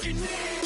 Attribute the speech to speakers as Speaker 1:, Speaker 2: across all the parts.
Speaker 1: breaking in.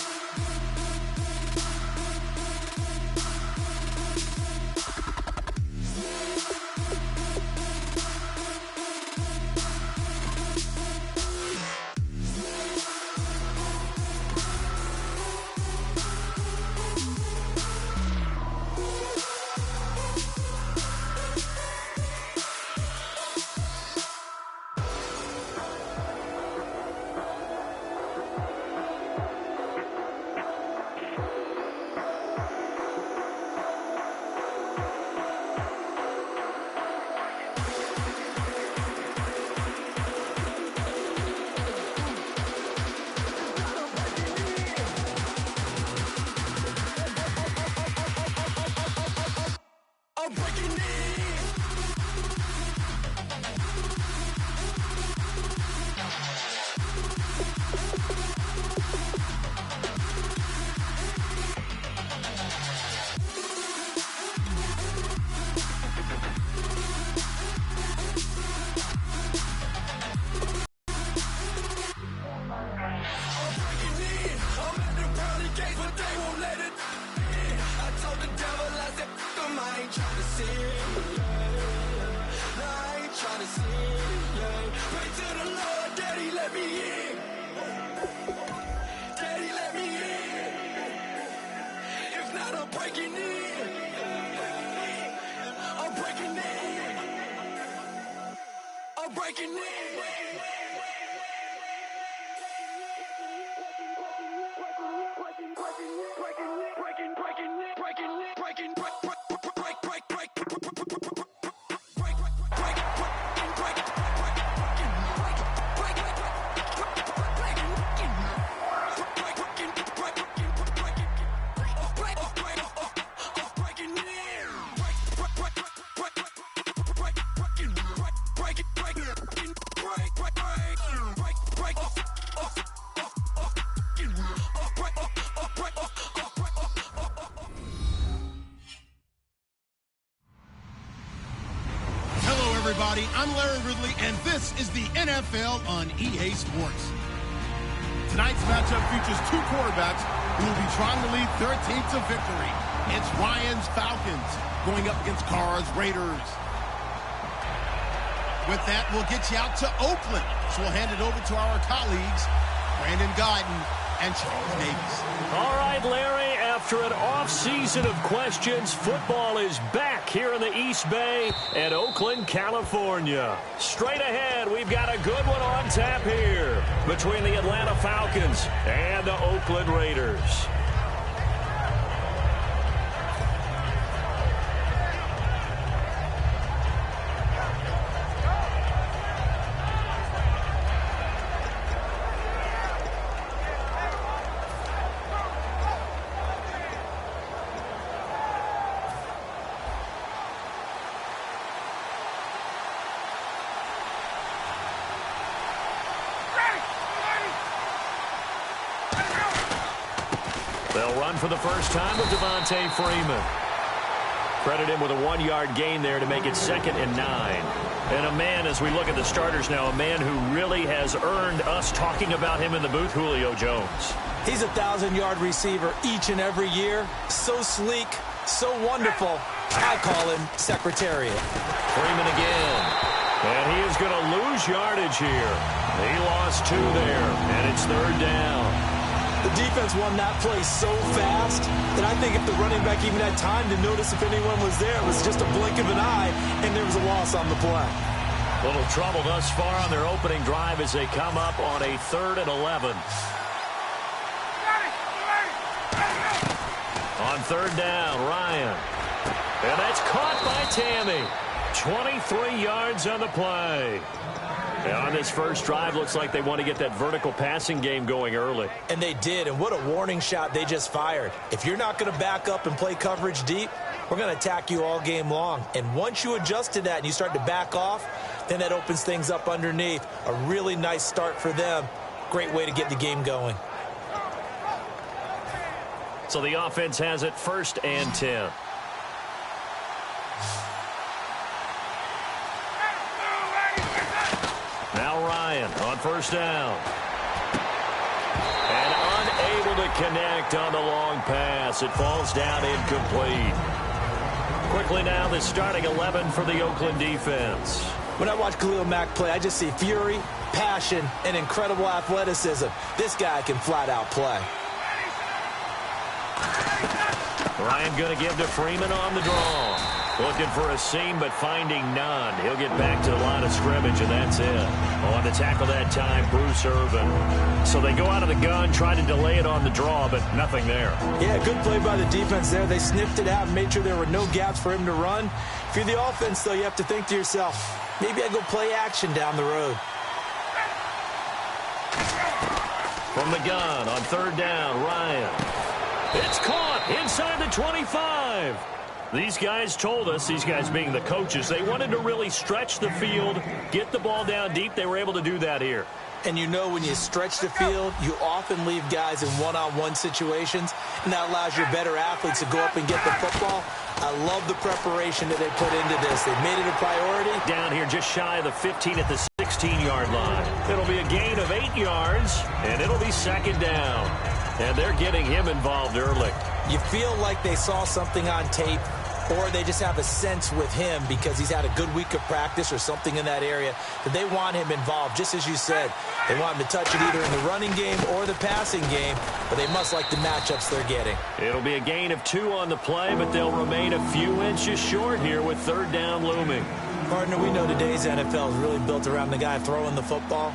Speaker 1: I'm breaking in. Breaking in.
Speaker 2: Everybody, I'm Larry Ridley, and this is the NFL on EA Sports. Tonight's matchup features two quarterbacks who will be trying to lead their team to victory. It's Ryan's Falcons going up against Carr's Raiders. With that, we'll get you out to Oakland. So we'll hand it over to our colleagues, Brandon Guyton and Charles Davis.
Speaker 3: All right, Larry, after an off-season of questions, football is back here in the East Bay at Oakland, California. Straight ahead, we've got a good one on tap here between the Atlanta Falcons and the Oakland Raiders. They'll run for the first time with Devontae Freeman. Credit him with a 1-yard gain there to make it 2nd and 9. And a man, as we look at the starters now, a man who really has earned us talking about him in the booth, Julio Jones.
Speaker 4: He's a 1,000-yard receiver each and every year. So sleek, so wonderful. I call him Secretariat.
Speaker 3: Freeman again. And he is going to lose yardage here. He lost 2 there, and it's 3rd down.
Speaker 4: The defense won that play so fast that I think if the running back even had time to notice if anyone was there, it was just a blink of an eye, and there was a loss on the play.
Speaker 3: Little trouble thus far on their opening drive as they come up on a 3rd and 11. On 3rd down, Ryan. And that's caught by Tammy. 23 yards on the play. And on this first drive, looks like they want to get that vertical passing game going early.
Speaker 4: And they did, and what a warning shot they just fired. If you're not going to back up and play coverage deep, we're going to attack you all game long. And once you adjust to that and you start to back off, then that opens things up underneath. A really nice start for them. Great way to get the game going.
Speaker 3: So the offense has it 1st and 10. Now Ryan on 1st down. And unable to connect on the long pass. It falls down incomplete. Quickly now, the starting 11 for the Oakland defense.
Speaker 4: When I watch Khalil Mack play, I just see fury, passion, and incredible athleticism. This guy can flat out play.
Speaker 3: Ryan going to give to Freeman on the draw. Looking for a seam, but finding none. He'll get back to the line of scrimmage, and that's it. On to tackle that time, Bruce Irvin. So they go out of the gun, try to delay it on the draw, but nothing there.
Speaker 4: Yeah, good play by the defense there. They sniffed it out and made sure there were no gaps for him to run. If you're the offense, though, you have to think to yourself, maybe I go play action down the road.
Speaker 3: From the gun on third down, Ryan. It's caught inside the 25. These guys told us, these guys being the coaches, they wanted to really stretch the field, get the ball down deep. They were able to do that here.
Speaker 4: And you know when you stretch the field, you often leave guys in one-on-one situations, and that allows your better athletes to go up and get the football. I love the preparation that they put into this. They've made it a priority.
Speaker 3: Down here just shy of the 15 at the 16-yard line. It'll be a gain of 8 yards, and it'll be second down. And they're getting him involved early.
Speaker 4: You feel like they saw something on tape, or they just have a sense with him because he's had a good week of practice or something in that area that they want him involved. Just as you said, they want him to touch it either in the running game or the passing game, but they must like the matchups they're getting.
Speaker 3: It'll be a gain of 2 on the play, but they'll remain a few inches short here with third down looming.
Speaker 4: Partner, we know today's NFL is really built around the guy throwing the football.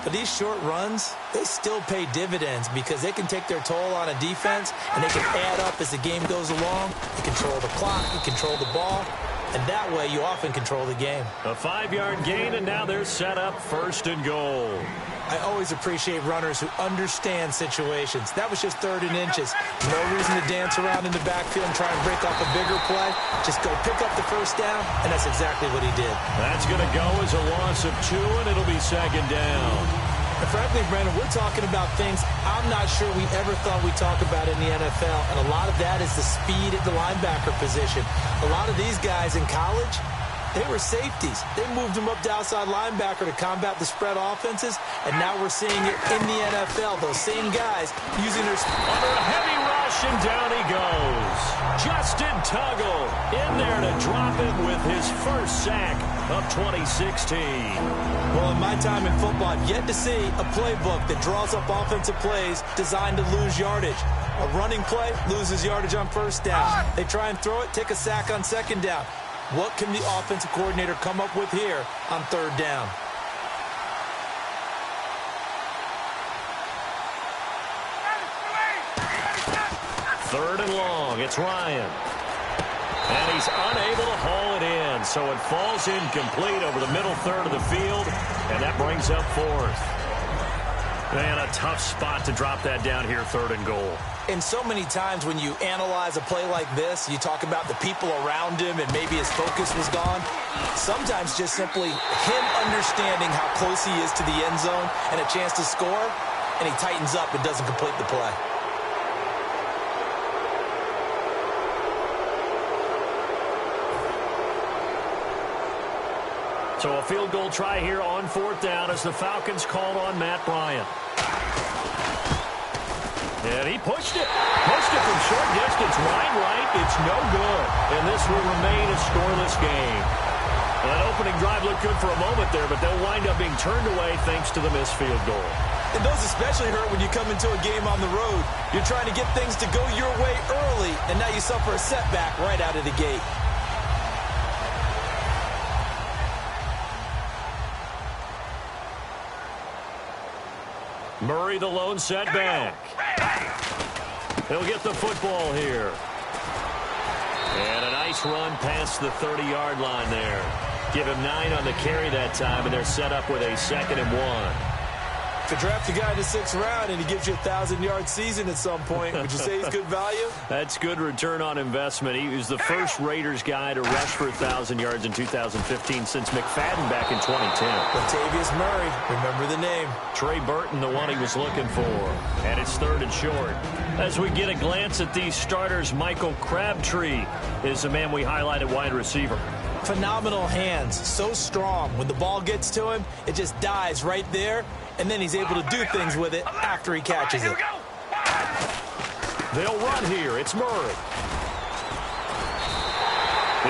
Speaker 4: But these short runs, they still pay dividends because they can take their toll on a defense and they can add up as the game goes along. You control the clock, you control the ball, and that way you often control the game.
Speaker 3: A 5-yard gain, and now they're set up first and goal.
Speaker 4: I always appreciate runners who understand situations. That was just third and inches. No reason to dance around in the backfield and try and break off a bigger play. Just go pick up the first down, and that's exactly what he did.
Speaker 3: That's going to go as a loss of 2, and it'll be second down.
Speaker 4: And frankly, Brandon, we're talking about things I'm not sure we ever thought we'd talk about in the NFL, and a lot of that is the speed at the linebacker position. A lot of these guys in college, they were safeties. They moved them up to outside linebacker to combat the spread offenses, and now we're seeing it in the NFL. Those same guys using their...
Speaker 3: Under a heavy rush, and down he goes. Justin Tuggle in there to drop it with his first sack of 2016.
Speaker 4: Well, in my time in football, I've yet to see a playbook that draws up offensive plays designed to lose yardage. A running play loses yardage on first down. They try and throw it, take a sack on second down. What can the offensive coordinator come up with here on third down?
Speaker 3: Third and long, it's Ryan. And he's unable to haul it in, so it falls incomplete over the middle third of the field, and that brings up fourth. Man, a tough spot to drop that down here, third and goal.
Speaker 4: And so many times when you analyze a play like this, you talk about the people around him and maybe his focus was gone. Sometimes just simply him understanding how close he is to the end zone and a chance to score, and he tightens up and doesn't complete the play.
Speaker 3: So a field goal try here on fourth down as the Falcons called on Matt Bryant. And he pushed it. Pushed it from short distance, wide right. It's no good. And this will remain a scoreless game. Well, that opening drive looked good for a moment there, but they'll wind up being turned away thanks to the missed field goal.
Speaker 4: And those especially hurt when you come into a game on the road. You're trying to get things to go your way early, and now you suffer a setback right out of the gate.
Speaker 3: Murray, the lone setback. He'll get the football here. And a nice run past the 30-yard line there. Give him 9 on the carry that time, and they're set up with a 2nd and 1.
Speaker 4: To draft a guy in the 6th round and he gives you a 1,000-yard season at some point, would you say he's good value?
Speaker 3: That's good return on investment. He was the first Raiders guy to rush for 1,000 yards in 2015 since McFadden back in 2010.
Speaker 4: Latavius Murray, remember the name.
Speaker 3: Trey Burton, the one he was looking for. And it's 3rd and short. As we get a glance at these starters, Michael Crabtree is the man we highlighted, wide receiver.
Speaker 4: Phenomenal hands, so strong. When the ball gets to him, it just dies right there, and then he's able to do things with it after he catches it.
Speaker 3: They'll run here. It's Murray.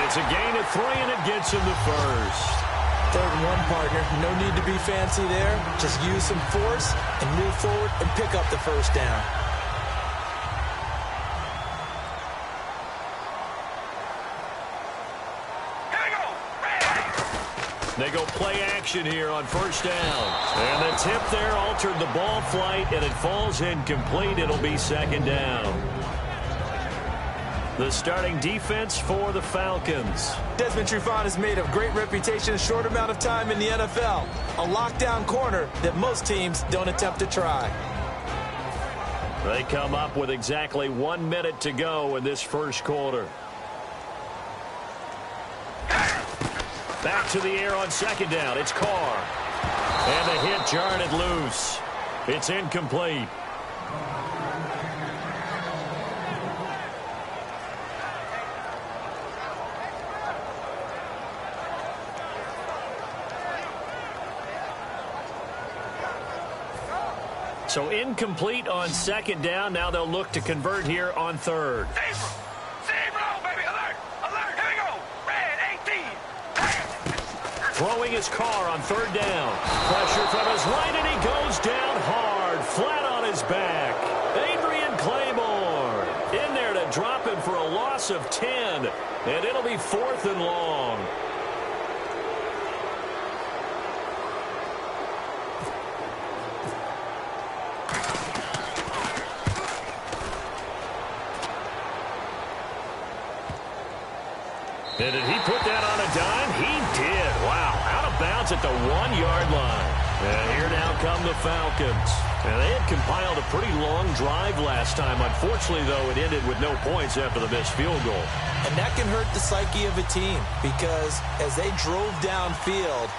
Speaker 3: It's a gain of 3, and it gets him the first.
Speaker 4: 3rd and 1, partner. No need to be fancy there. Just use some force and move forward and pick up the first down.
Speaker 3: They go play action here on 1st down. And the tip there altered the ball flight, and it falls incomplete. It'll be 2nd down. The starting defense for the Falcons.
Speaker 4: Desmond Trufant has made a great reputation in a short amount of time in the NFL. A lockdown corner that most teams don't attempt to try.
Speaker 3: They come up with exactly 1 minute to go in this first quarter. Back to the air on 2nd down. It's Carr. And the hit jarred it loose. It's incomplete. So incomplete on 2nd down. Now they'll look to convert here on 3rd.
Speaker 1: Zero, baby. Alert, alert. Here we go. Red 18.
Speaker 3: Throwing his Carr on 3rd down. Pressure from his right, and he goes down hard, flat on his back. Adrian Claymore in there to drop him for a loss of 10, and it'll be 4th and long. And did he put that on a dime? He did. Wow. Out of bounds at the 1-yard line. And here now come the Falcons. And they had compiled a pretty long drive last time. Unfortunately, though, it ended with no points after the missed field goal.
Speaker 4: And that can hurt the psyche of a team because as they drove downfield,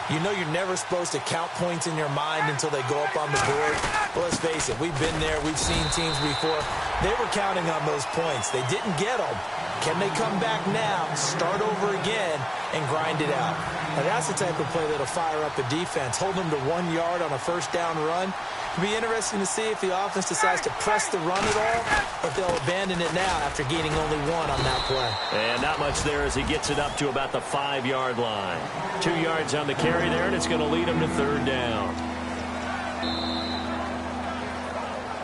Speaker 4: you know you're never supposed to count points in your mind until they go up on the board. Well, let's face it, we've been there. We've seen teams before. They were counting on those points. They didn't get them. Can they come back now, start over again, and grind it out? Now, that's the type of play that'll fire up a defense. Hold them to 1 yard on a 1st down run. It'll be interesting to see if the offense decides to press the run at all, or if they'll abandon it now after gaining only 1 on that play.
Speaker 3: And not much there as he gets it up to about the 5-yard line. 2 yards on the carry there, and it's going to lead him to 3rd down.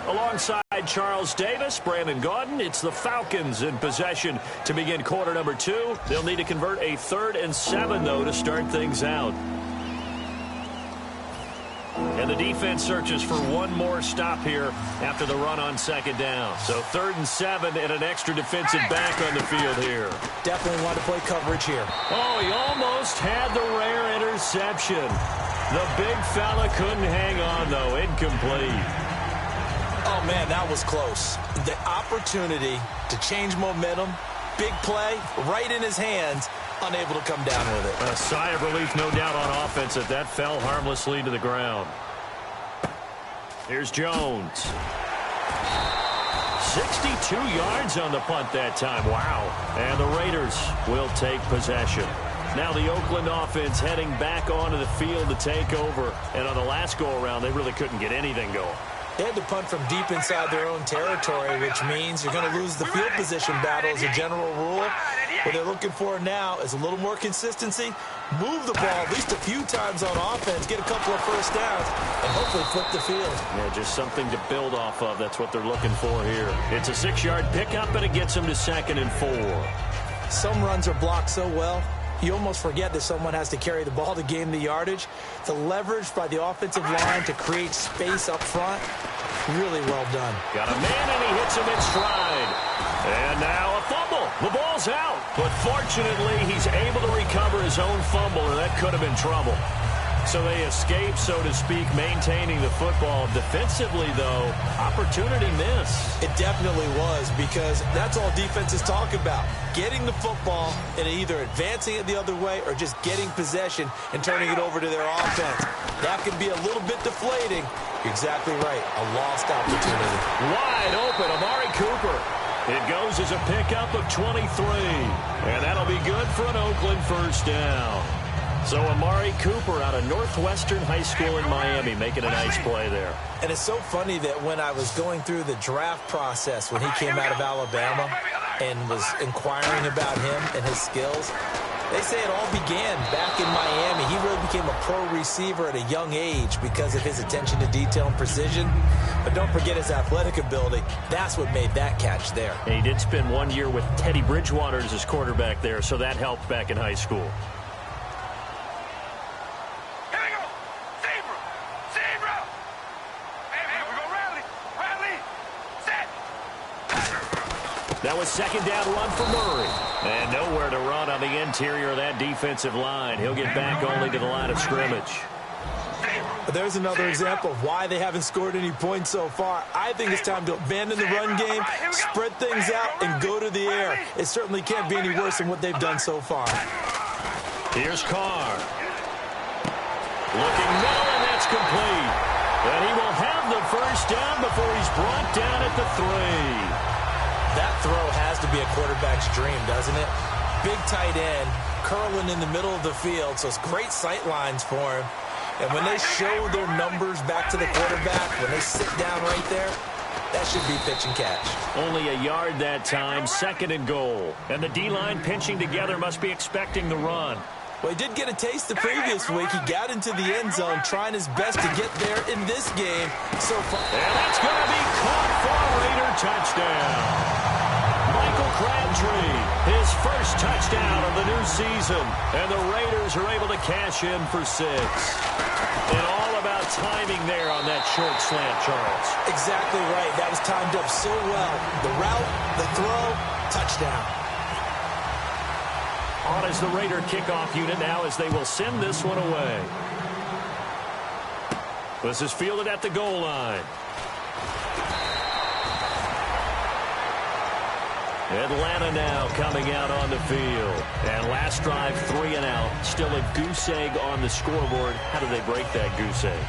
Speaker 3: Alongside Charles Davis, Brandon Gaudin, it's the Falcons in possession to begin quarter number 2. They'll need to convert a 3rd and 7, though, to start things out. And the defense searches for one more stop here after the run on 2nd down. So 3rd and 7 and an extra defensive back on the field here.
Speaker 4: Definitely want to play coverage here.
Speaker 3: Oh, he almost had the rare interception. The big fella couldn't hang on, though. Incomplete.
Speaker 4: Oh, man, that was close. The opportunity to change momentum, big play, right in his hands, unable to come down with it.
Speaker 3: A sigh of relief, no doubt, on offense that that fell harmlessly to the ground. Here's Jones. 62 yards on the punt that time. Wow. And the Raiders will take possession. Now the Oakland offense heading back onto the field to take over. And on the last go-around, they really couldn't get anything going.
Speaker 4: They had to punt from deep inside their own territory, which means you're going to lose the field position battle as a general rule. What they're looking for now is a little more consistency, move the ball at least a few times on offense, get a couple of 1st downs, and hopefully flip the field.
Speaker 3: Yeah, just something to build off of. That's what they're looking for here. It's a 6-yard pickup, and it gets them to 2nd and 4.
Speaker 4: Some runs are blocked so well, you almost forget that someone has to carry the ball to gain the yardage. The leverage by the offensive line to create space up front, really well done.
Speaker 3: Got a man, and he hits him in stride. And now a fumble. The ball's out. But fortunately, he's able to recover his own fumble, and that could have been trouble. So they escape, so to speak, maintaining the football. Defensively, though, opportunity miss.
Speaker 4: It definitely was, because that's all defenses talk about. Getting the football and either advancing it the other way or just getting possession and turning it over to their offense. That can be a little bit deflating. You're exactly right. A lost opportunity.
Speaker 3: Wide open, Amari Cooper. It goes as a pickup of 23. And that'll be good for an Oakland 1st down. So Amari Cooper out out of Northwestern High School in Miami, making a nice play there.
Speaker 4: And it's so funny that when I was going through the draft process when he came out of Alabama and was inquiring about him and his skills, they say it all began back in Miami. He really became a pro receiver at a young age because of his attention to detail and precision. But don't forget his athletic ability. That's what made that catch there.
Speaker 3: And he did spend 1 year with Teddy Bridgewater as his quarterback there, so that helped back in high school.
Speaker 1: Here we go. Zebra. Zebra. Hey, we're going to rally. Rally. Set.
Speaker 3: That was second down run for Murray. And nowhere to run on the interior of that defensive line. He'll get back only to the line of scrimmage.
Speaker 4: But there's another example of why they haven't scored any points so far. I think it's time to abandon the run game, spread things out, and go to the air. It certainly can't be any worse than what they've done so far.
Speaker 3: Here's Carr. Looking middle, and that's complete. And he will have the first down before he's brought down at the 3.
Speaker 4: That throw has to be a quarterback's dream, doesn't it? Big tight end, curling in the middle of the field, so it's great sight lines for him. And when they show their numbers back to the quarterback, when they sit down right there, that should be pitch and catch.
Speaker 3: Only a yard that time, second and goal. And the D-line pinching together must be expecting the run.
Speaker 4: Well, he did get a taste the previous week. He got into the end zone, trying his best to get there in this game so far.
Speaker 3: And that's going to be caught for a Raider touchdown. Michael Crabtree, his first touchdown of the new season. And the Raiders are able to cash in for 6. And all about timing there on that short slant, Charles.
Speaker 4: Exactly right. That was timed up so well. The route, the throw, touchdown.
Speaker 3: On is the Raider kickoff unit now as they will send this one away. This is fielded at the goal line. Atlanta now coming out on the field. And last drive, 3 and out. Still a goose egg on the scoreboard. How do they break that goose egg?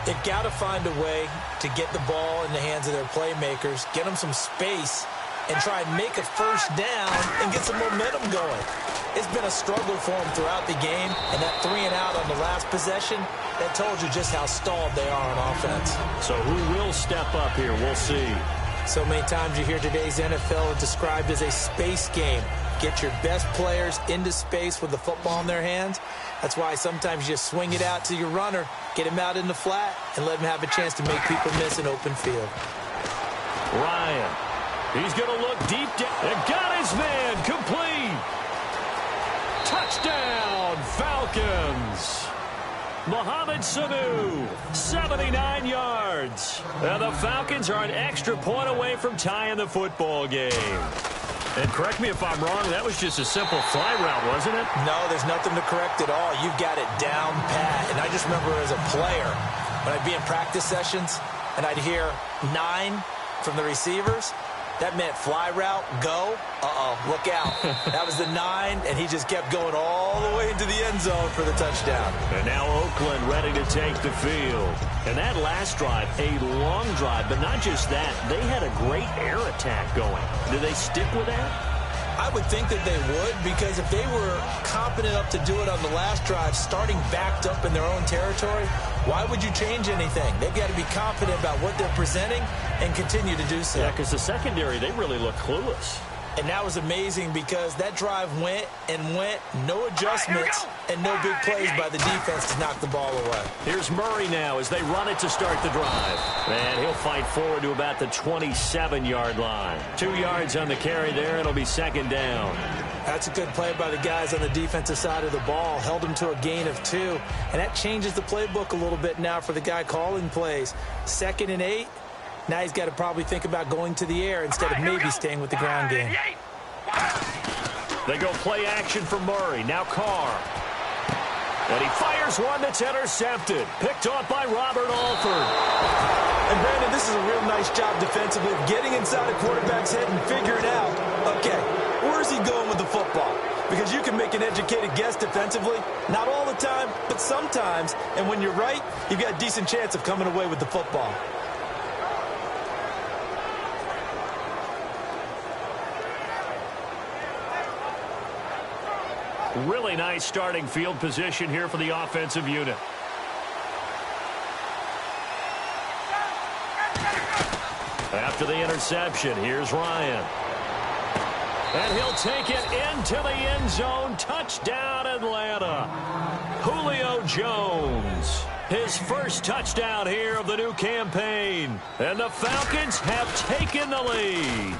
Speaker 4: They've got to find a way to get the ball in the hands of their playmakers, get them some space, and try and make a first down and get some momentum going. It's been a struggle for them throughout the game, and that 3 and out on the last possession, that told you just how stalled they are on offense.
Speaker 3: So who will step up here? We'll see.
Speaker 4: So many times you hear today's NFL described as a space game. Get your best players into space with the football in their hands. That's why sometimes you just swing it out to your runner, get him out in the flat, and let him have a chance to make people miss an open field.
Speaker 3: Ryan, he's going to look deep down. And got his man complete. Touchdown, Falcons. Mohamed Sanu, 79 yards. And the Falcons are an extra point away from tying the football game. And correct me if I'm wrong, that was just a simple fly route, wasn't it?
Speaker 4: No, there's nothing to correct at all. You've got it down pat. And I just remember as a player, when I'd be in practice sessions and I'd hear 9 from the receivers, that meant fly route, go. Look out. That was the 9, and he just kept going all the way into the end zone for the touchdown.
Speaker 3: And now Oakland ready to take the field. And that last drive, a long drive, but not just that. They had a great air attack going. Do they stick with that?
Speaker 4: I would think that they would, because if they were confident enough to do it on the last drive, starting backed up in their own territory, why would you change anything? They've got to be confident about what they're presenting and continue to do so.
Speaker 3: Yeah, because the secondary, they really look clueless.
Speaker 4: And that was amazing because that drive went and went, no adjustments, and no big plays by the defense to knock the ball away.
Speaker 3: Here's Murray now as they run it to start the drive. And he'll fight forward to about the 27-yard line. 2 yards on the carry there. It'll be second down.
Speaker 4: That's a good play by the guys on the defensive side of the ball. Held him to a gain of 2. And that changes the playbook a little bit now for the guy calling plays. 2nd and 8. Now he's got to probably think about going to the air instead of maybe staying with the ground game.
Speaker 3: They go play action for Murray. Now Carr. And he fires one that's intercepted. Picked off by Robert Alford.
Speaker 4: And Brandon, this is a real nice job defensively of getting inside a quarterback's head and figuring out, okay, where's he going with the football? Because you can make an educated guess defensively. Not all the time, but sometimes. And when you're right, you've got a decent chance of coming away with the football.
Speaker 3: Really nice starting field position here for the offensive unit. After the interception, here's Ryan. And he'll take it into the end zone. Touchdown, Atlanta. Julio Jones. His first touchdown here of the new campaign. And the Falcons have taken the lead.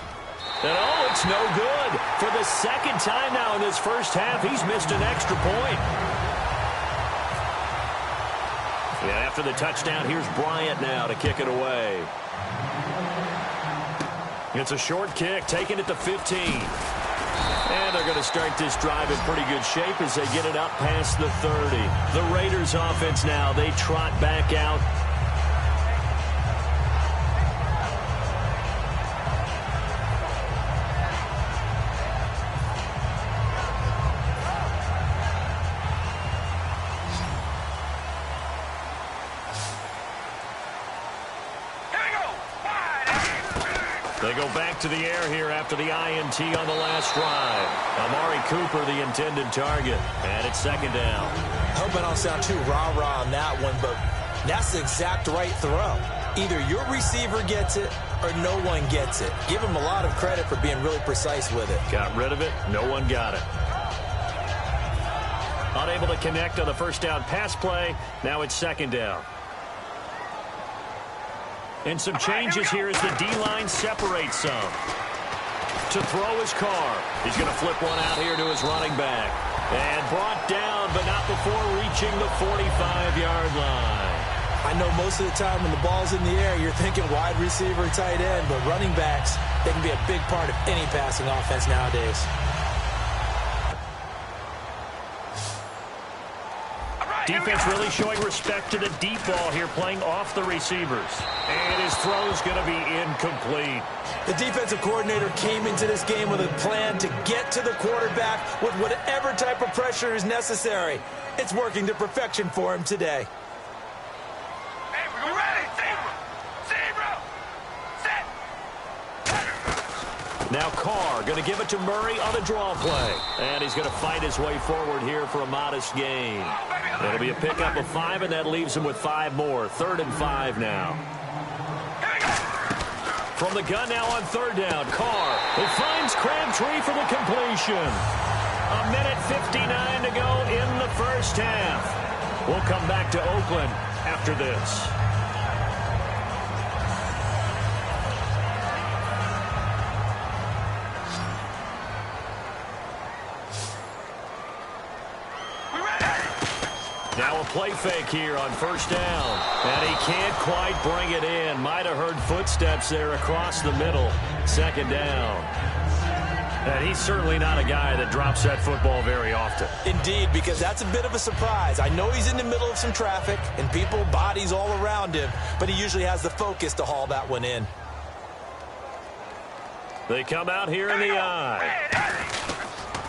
Speaker 3: And oh, it's no good. For the second time now in this first half, he's missed an extra point. Yeah, after the touchdown, here's Bryant now to kick it away. It's a short kick, taking it to 15. And they're going to start this drive in pretty good shape as they get it up past the 30. The Raiders offense now, they trot back out. They go back to the air here after the INT on the last drive. Amari Cooper, the intended target. And it's second down.
Speaker 4: I hope I don't sound too rah-rah on that one, but that's the exact right throw. Either your receiver gets it or no one gets it. Give him a lot of credit for being really precise with it.
Speaker 3: Got rid of it. No one got it. Unable to connect on the first down pass play. Now it's second down. And some changes here as the D-line separates some. To throw his car. He's going to flip one out here to his running back. And brought down, but not before reaching the 45-yard line.
Speaker 4: I know most of the time when the ball's in the air, you're thinking wide receiver, tight end, but running backs, they can be a big part of any passing offense nowadays.
Speaker 3: Defense really showing respect to the deep ball here, playing off the receivers. And his throw's going to be incomplete.
Speaker 4: The defensive coordinator came into this game with a plan to get to the quarterback with whatever type of pressure is necessary. It's working to perfection for him today.
Speaker 1: Hey, we're ready. Zebra. Set.
Speaker 3: Now Carr going to give it to Murray on the draw play. And he's going to fight his way forward here for a modest gain. It'll be a pickup of 5, and that leaves him with 5 more. 3rd and 5 now. From the gun now on 3rd down. Carr, who finds Crabtree for the completion. 1:59 to go in the first half. We'll come back to Oakland after this. Now a play fake here on 1st down. And he can't quite bring it in. Might have heard footsteps there across the middle. 2nd down. And he's certainly not a guy that drops that football very often.
Speaker 4: Indeed, because that's a bit of a surprise. I know he's in the middle of some traffic and people, bodies all around him, but he usually has the focus to haul that one in.
Speaker 3: They come out here in the eye.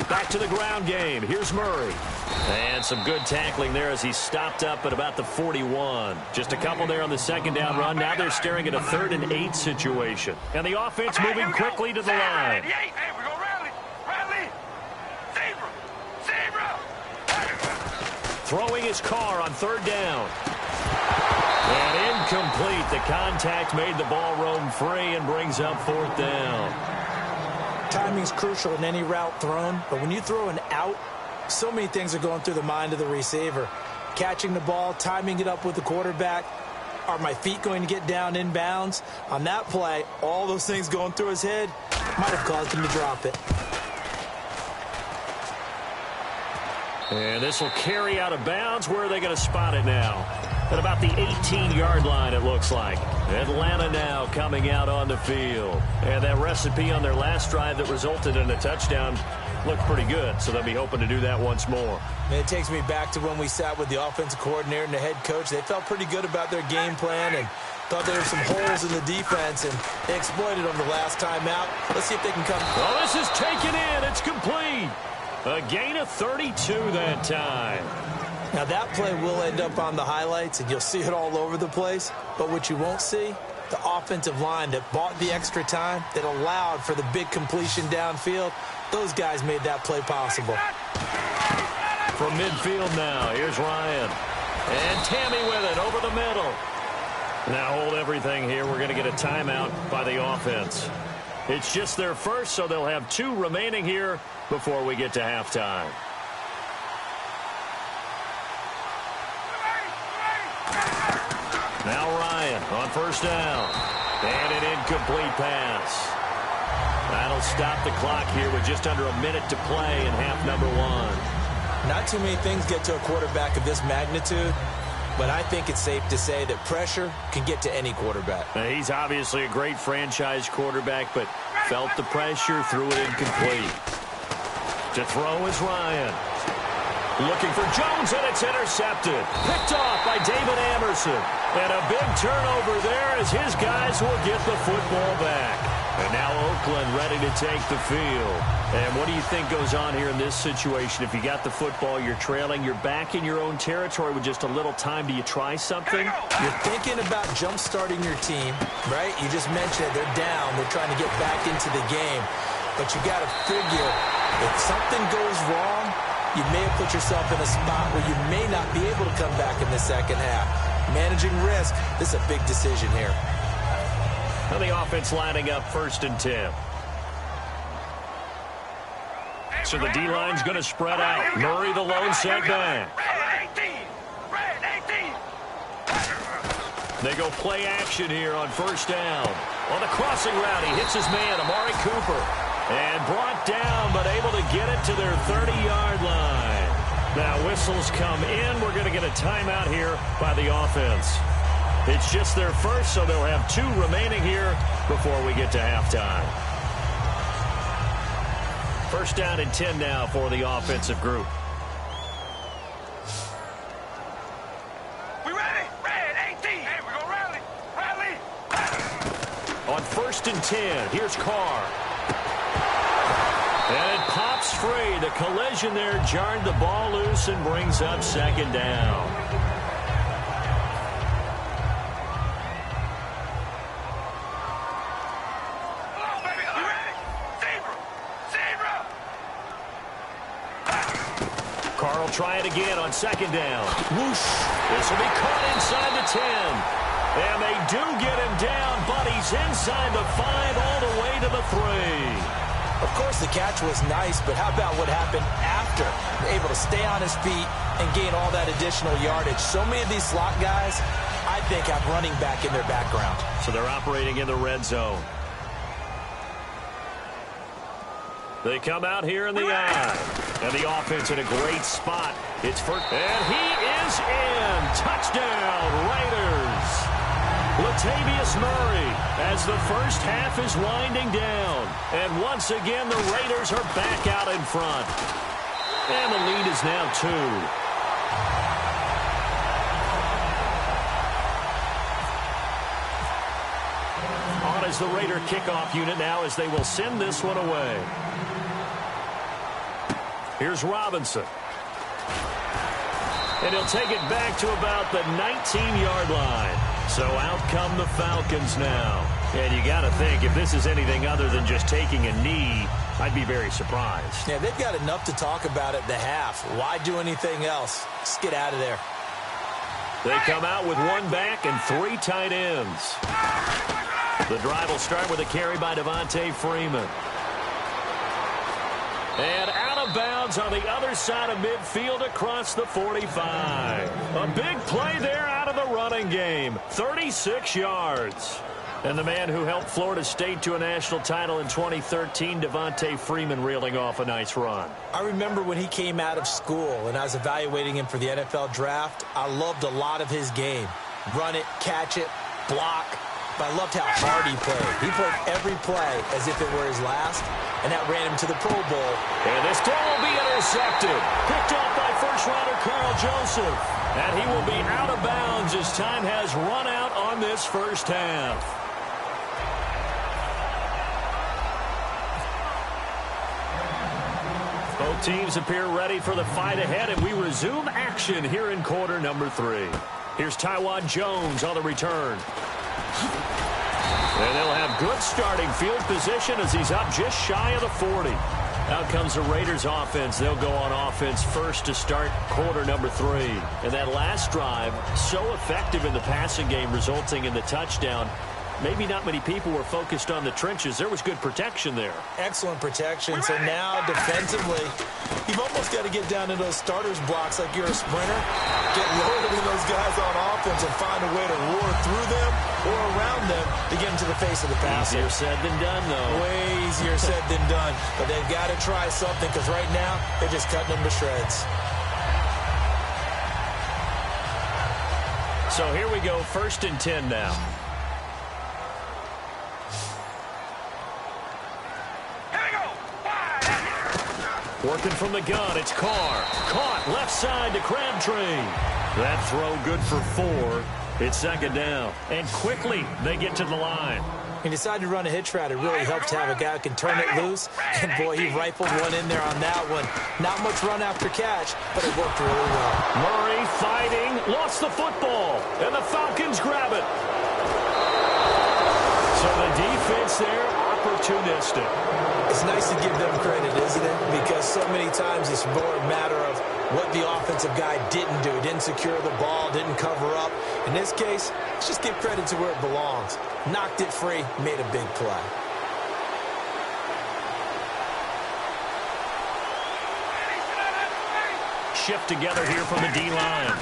Speaker 3: Back to the ground game. Here's Murray. And some good tackling there as he stopped up at about the 41. Just a couple there on the 2nd down run. Now they're staring at a 3rd and 8 situation. And the offense moving quickly to the line.
Speaker 1: Hey, we go rally. Zebra.
Speaker 3: Throwing his car on 3rd down. And incomplete. The contact made the ball roam free and brings up 4th down.
Speaker 4: Timing's crucial in any route thrown, but when you throw an out, so many things are going through the mind of the receiver. Catching the ball, timing it up with the quarterback. Are my feet going to get down inbounds? On that play, all those things going through his head might have caused him to drop it.
Speaker 3: And this will carry out of bounds. Where are they going to spot it now? At about the 18-yard line, it looks like. Atlanta now coming out on the field. And that recipe on their last drive that resulted in a touchdown looked pretty good, so they'll be hoping to do that once more.
Speaker 4: And it takes me back to when we sat with the offensive coordinator and the head coach. They felt pretty good about their game plan and thought there were some holes in the defense, and they exploited them the last time out. Let's see if they can come.
Speaker 3: Oh, this is taken in. It's complete. A gain of 32 that time.
Speaker 4: Now, that play will end up on the highlights, and you'll see it all over the place. But what you won't see, the offensive line that bought the extra time, that allowed for the big completion downfield, those guys made that play possible.
Speaker 3: From midfield now, here's Ryan. And Tammy with it over the middle. Now hold everything here. We're going to get a timeout by the offense. It's just their first, so they'll have 2 remaining here before we get to halftime. Now Ryan on first down. And an incomplete pass. That'll stop the clock here with just under a minute to play in half number 1.
Speaker 4: Not too many things get to a quarterback of this magnitude, but I think it's safe to say that pressure can get to any quarterback.
Speaker 3: Now, he's obviously a great franchise quarterback, but felt the pressure, threw it incomplete. To throw is Ryan. Looking for Jones, and it's intercepted. Picked off by David Amerson. And a big turnover there as his guys will get the football back. And now Oakland ready to take the field. And what do you think goes on here in this situation? If you got the football, you're trailing, you're back in your own territory with just a little time. Do you try something?
Speaker 4: You're thinking about jump-starting your team, right? You just mentioned they're down. They're trying to get back into the game. But you got to figure if something goes wrong, you may have put yourself in a spot where you may not be able to come back in the second half. Managing risk, this is a big decision here.
Speaker 3: Well, the offense lining up 1st and 10. So the D-line's going to spread out. Murray, the lone setback. They go play action here on first down. On the crossing route, he hits his man, Amari Cooper. And brought down, but able to get it to their 30-yard line. Now whistles come in. We're going to get a timeout here by the offense. It's just their first, so they'll have 2 remaining here before we get to halftime. First down and 10 now for the offensive group.
Speaker 1: We ready? Red 18. Hey, we're going to rally. Rally.
Speaker 3: On 1st and 10, here's Carr. And it pops free. The collision there jarred the ball loose and brings up 2nd down. Carr will try it again on 2nd down. Whoosh. This will be caught inside the 10. And they do get him down, but he's inside the 5 all the way to the 3.
Speaker 4: Of course, the catch was nice, but how about what happened after? Able to stay on his feet and gain all that additional yardage. So many of these slot guys, I think, have running back in their background.
Speaker 3: So they're operating in the red zone. They come out here in the eye. And the offense in a great spot. It's first. And he is in. Touchdown, Raiders. Latavius Murray as the first half is winding down. And once again, the Raiders are back out in front. And the lead is now 2. On is the Raider kickoff unit now as they will send this one away. Here's Robinson. And he'll take it back to about the 19-yard line. So out come the Falcons now. And you got to think, if this is anything other than just taking a knee, I'd be very surprised.
Speaker 4: Yeah, they've got enough to talk about at the half. Why do anything else? Just get out of there.
Speaker 3: They come out with 1 back and 3 tight ends. The drive will start with a carry by Devontae Freeman. And out of bounds on the other side of midfield across the 45. A big play there out of the running game. 36 yards. And the man who helped Florida State to a national title in 2013, Devontae Freeman, reeling off a nice run.
Speaker 4: I remember when he came out of school and I was evaluating him for the NFL draft. I loved a lot of his game. Run it, catch it, block. But I loved how hard he played. He played every play as if it were his last, and that ran him to the Pro Bowl.
Speaker 3: And this throw will be intercepted. Picked off by first-rounder Carl Joseph. And he will be out of bounds as time has run out on this first half. Both teams appear ready for the fight ahead, and we resume action here in quarter number 3. Here's Taiwan Jones on the return. And they'll have good starting field position as he's up just shy of the 40. Out comes the Raiders offense. They'll go on offense first to start quarter number 3. And that last drive, so effective in the passing game, resulting in the touchdown. Maybe not many people were focused on the trenches. There was good protection there.
Speaker 4: Excellent protection. So now defensively, you've almost got to get down to those starters blocks like you're a sprinter. Get loaded in those guys on offense and find a way to roar through them or around them to get into the face of the passer.
Speaker 3: Easier said than done, though.
Speaker 4: Way easier said than done. But they've got to try something because right now they're just cutting them to shreds.
Speaker 3: So here we go, 1st and 10 now. Working from the gun, it's Carr. Caught, left side to Crabtree. That throw good for 4. It's 2nd down. And quickly, they get to the line.
Speaker 4: He decided to run a hitch route. It really helps to have a guy who can turn it loose. And, boy, he rifled one in there on that one. Not much run after catch, but it worked really well.
Speaker 3: Murray fighting, lost the football, and the Falcons grab it. So the defense there, opportunistic.
Speaker 4: It's nice to give them credit, isn't it? Because so many times it's more a matter of what the offensive guy didn't do. Didn't secure the ball, didn't cover up. In this case, let's just give credit to where it belongs. Knocked it free, made a big play.
Speaker 3: Shift together here from the D-line.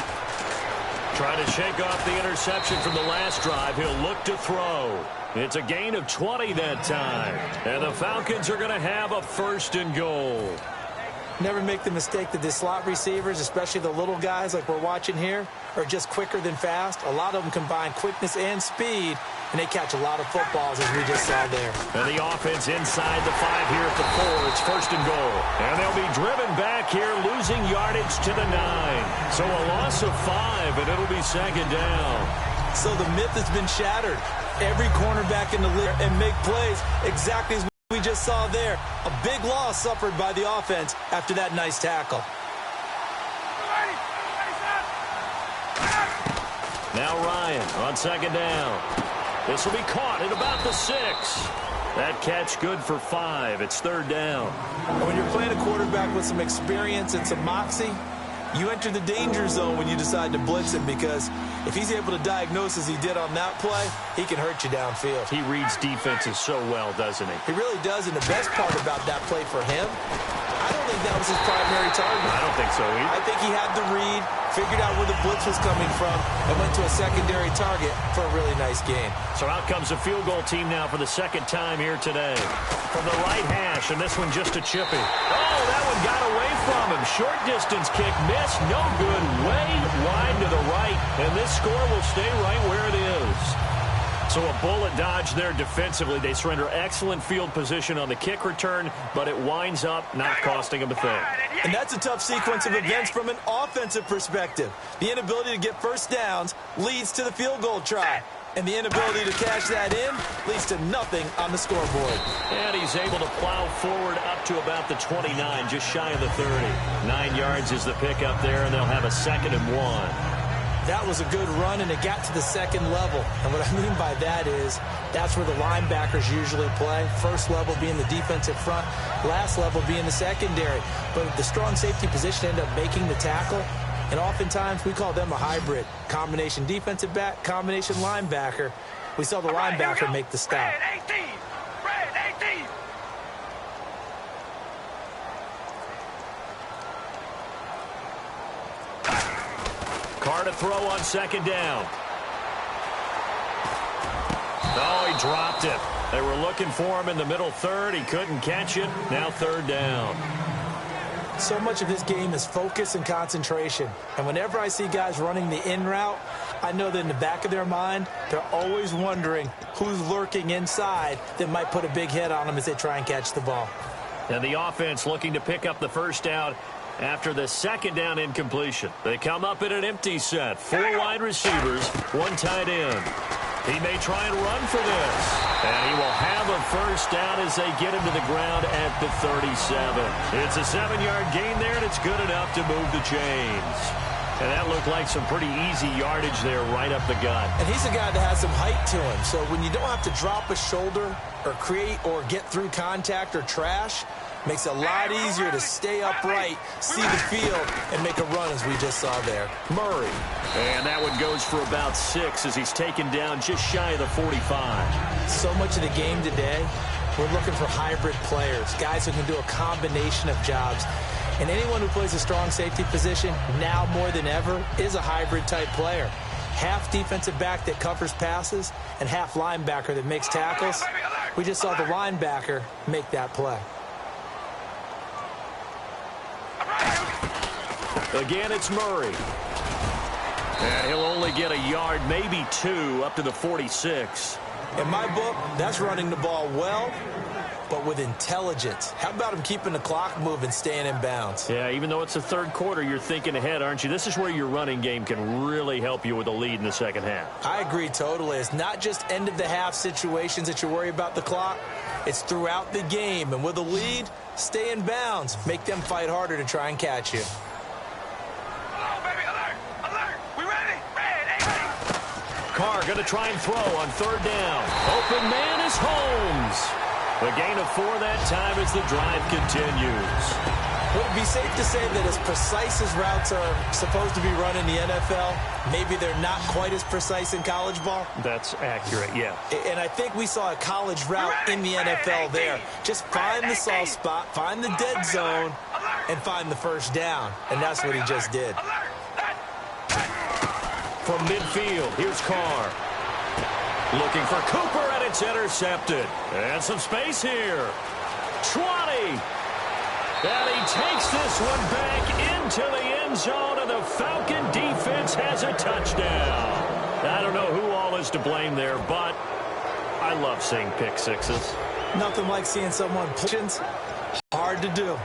Speaker 3: Trying to shake off the interception from the last drive. He'll look to throw. It's a gain of 20 that time. And the Falcons are going to have a 1st and goal.
Speaker 4: Never make the mistake that the slot receivers, especially the little guys like we're watching here, are just quicker than fast. A lot of them combine quickness and speed, and they catch a lot of footballs, as we just saw there.
Speaker 3: And the offense inside the 5 here at the 4. It's 1st and goal. And they'll be driven back here, losing yardage to the 9. So a loss of 5, and it'll be 2nd down.
Speaker 4: So the myth has been shattered. Every cornerback in the league and make plays exactly as we just saw there. A big loss suffered by the offense after that nice tackle.
Speaker 3: Now Ryan on 2nd down. This will be caught at about the 6. That catch good for 5. It's 3rd down.
Speaker 4: When you're playing a quarterback with some experience and some moxie, you enter the danger zone when you decide to blitz him, because if he's able to diagnose as he did on that play, he can hurt you downfield.
Speaker 3: He reads defenses so well, doesn't he?
Speaker 4: He really does, and the best part about that play for him, I don't think that was his primary target.
Speaker 3: I don't think so either.
Speaker 4: I think he had the read, figured out where the blitz was coming from, and went to a secondary target for a really nice gain.
Speaker 3: So out comes a field goal team now for the 2nd time here today. From the right hash, and this one just a chippy. Oh, that one got away from him. Short distance kick missed. No good. Way wide to the right. And this score will stay right where it is. So a bullet dodge there defensively. They surrender excellent field position on the kick return, but it winds up not costing them a thing.
Speaker 4: And that's a tough sequence of events from an offensive perspective. The inability to get first downs leads to the field goal try. And the inability to cash that in leads to nothing on the scoreboard.
Speaker 3: And he's able to plow forward up to about the 29, just shy of the 30. 9 yards is the pickup there, and they'll have a 2nd and 1.
Speaker 4: That was a good run, and it got to the 2nd level. And what I mean by that is that's where the linebackers usually play. First level being the defensive front, last level being the secondary. But the strong safety position ended up making the tackle. And oftentimes we call them a hybrid. Combination defensive back, combination linebacker. We saw the linebacker make the stop.
Speaker 1: Red 18. Red 18.
Speaker 3: Carr to throw on 2nd down. Oh, he dropped it. They were looking for him in the middle 3rd. He couldn't catch it. Now 3rd down.
Speaker 4: So much of this game is focus and concentration. And whenever I see guys running the in route, I know that in the back of their mind, they're always wondering who's lurking inside that might put a big hit on them as they try and catch the ball.
Speaker 3: And the offense looking to pick up the 1st down after the 2nd down incompletion. They come up in an empty set. 4 wide receivers, 1 tight end. He may try and run for this. And he will have a 1st down as they get him to the ground at the 37. It's a 7-yard gain there, and it's good enough to move the chains. And that looked like some pretty easy yardage there right up the gut.
Speaker 4: And he's a guy that has some height to him. So when you don't have to drop a shoulder or create or get through contact or trash, Makes it a lot easier to stay upright, see the field, and make a run as we just saw there.
Speaker 3: Murray. And that one goes for about 6 as he's taken down just shy of the 45.
Speaker 4: So much of the game today, we're looking for hybrid players, guys who can do a combination of jobs. And anyone who plays a strong safety position, now more than ever, is a hybrid-type player. Half defensive back that covers passes and half linebacker that makes tackles. We just saw the linebacker make that play.
Speaker 3: Again, it's Murray. And he'll only get a yard, maybe 2, up to the 46.
Speaker 4: In my book, that's running the ball well, but with intelligence. How about him keeping the clock moving, staying in bounds?
Speaker 3: Yeah, even though it's the third quarter, you're thinking ahead, aren't you? This is where your running game can really help you with a lead in the second half.
Speaker 4: I agree totally. It's not just end-of-the-half situations that you worry about the clock. It's throughout the game. And with a lead, stay in bounds. Make them fight harder to try and catch you.
Speaker 3: Carr going to try and throw on third down. Open man is Holmes. A gain of 4 that time as the drive continues.
Speaker 4: Would it be safe to say that as precise as routes are supposed to be run in the NFL, maybe they're not quite as precise in college ball?
Speaker 3: That's accurate, yeah.
Speaker 4: And I think we saw a college route in the NFL there. Just find the soft spot, find the dead zone, and find the first down. And that's what he just did.
Speaker 3: From midfield, here's Carr. Looking for Cooper, and it's intercepted. And some space here. 20. And he takes this one back into the end zone, and the Falcon defense has a touchdown. I don't know who all is to blame there, but I love seeing pick sixes.
Speaker 4: Nothing like seeing someone push. Hard to do.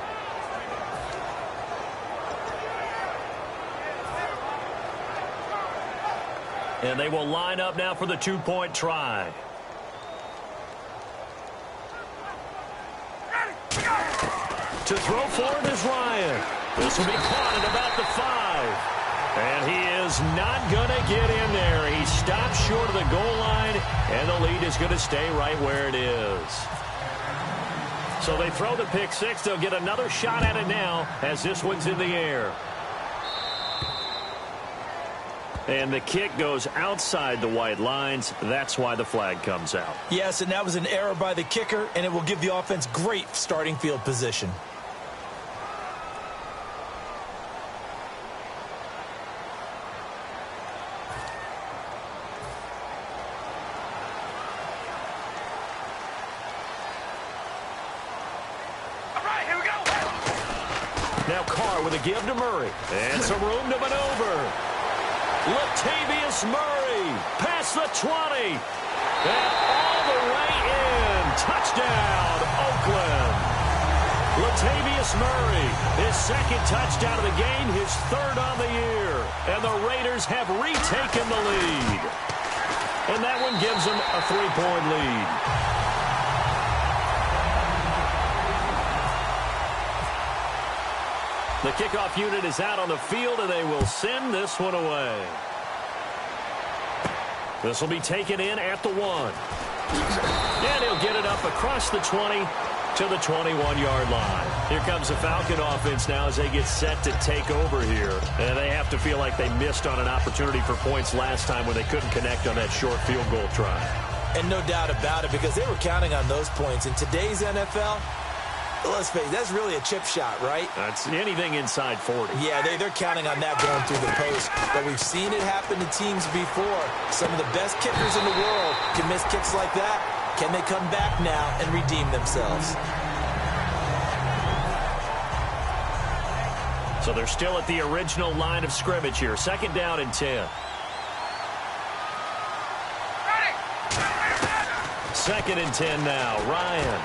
Speaker 3: And they will line up now for the 2-point try. To throw for it is Ryan. This will be caught at about the 5. And he is not going to get in there. He stops short of the goal line, and the lead is going to stay right where it is. So they throw the pick six. They'll get another shot at it now as this one's in the air. And the kick goes outside the white lines. That's why the flag comes out.
Speaker 4: Yes, and that was an error by the kicker, and it will give the offense great starting field position.
Speaker 3: Now Carr with a give to Murray. And some room to maneuver. Latavius Murray past the 20. And all the way in. Touchdown, Oakland. Latavius Murray, his second touchdown of the game, his third on the year. And the Raiders have retaken the lead. And that one gives them a 3-point lead. The kickoff unit is out on the field, and they will send this one away. This will be taken in at the 1. And he'll get it up across the 20 to the 21-yard line. Here comes the Falcon offense now as they get set to take over here. And they have to feel like they missed on an opportunity for points last time when they couldn't connect on that short field goal try.
Speaker 4: And no doubt about it, because they were counting on those points. In today's NFL, let's face it, that's really a chip shot, right?
Speaker 3: That's anything inside 40.
Speaker 4: Yeah, they're counting on that going through the post. But we've seen it happen to teams before. Some of the best kickers in the world can miss kicks like that. Can they come back now and redeem themselves?
Speaker 3: So they're still at the original line of scrimmage here. 2nd down and 10. 2nd and 10 now. Ryan.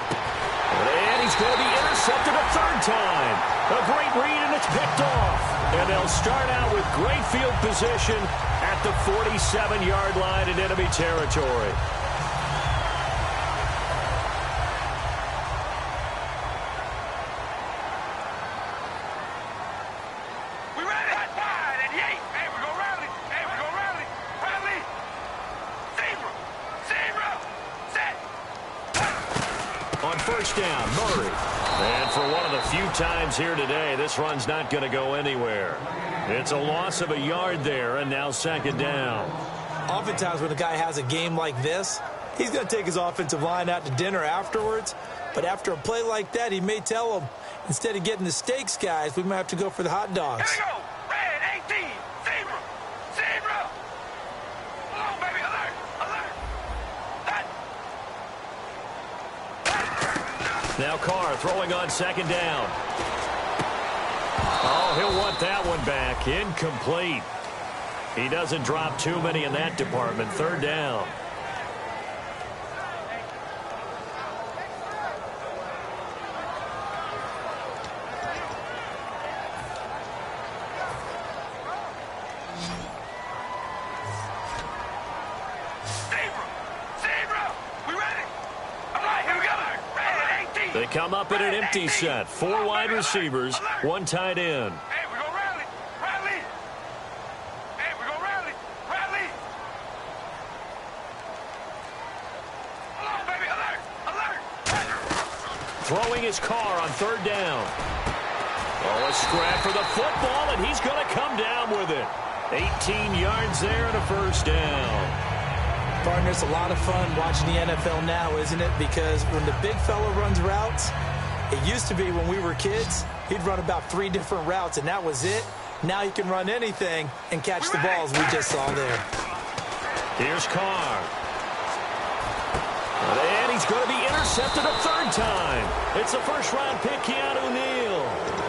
Speaker 3: And he's going to be intercepted a 3rd time. A great read, and it's picked off. And they'll start out with great field position at the 47-yard line in enemy territory.
Speaker 1: We ready? Wide and Yates. Hey, we go rally. Hey, we go rally. Rally. Zebra. Zebra. Set.
Speaker 3: On 1st down, Murray. And for one of the few times here today, this run's not going to go anywhere. It's a loss of a yard there, and now second down.
Speaker 4: Oftentimes when a guy has a game like this, he's going to take his offensive line out to dinner afterwards. But after a play like that, he may tell them, instead of getting the steaks, guys, we might have to go for the hot dogs.
Speaker 1: Here we go. Red 18. Zebra. Zebra. Come on, baby. Alert. Alert. Hut.
Speaker 3: Now Carr throwing on second down. Oh, he'll want that one back. Incomplete. He doesn't drop too many in that department. Third down. They come up in an empty set. 4 wide receivers, 1 tight end.
Speaker 1: Hey, we go rally. Rally. Hey, we go rally. Rally. Come on, baby. Alert. Alert.
Speaker 3: Throwing his Carr on third down. Oh, a scrap for the football, and he's going to come down with it. 18 yards there and a first down.
Speaker 4: Partner, it's a lot of fun watching the NFL now, isn't it? Because when the big fella runs routes, it used to be when we were kids, he'd run about 3 different routes, and that was it. Now he can run anything and catch the balls we just saw there.
Speaker 3: Here's Carr. And he's going to be intercepted a third time. It's a first-round pick, Keanu Neal.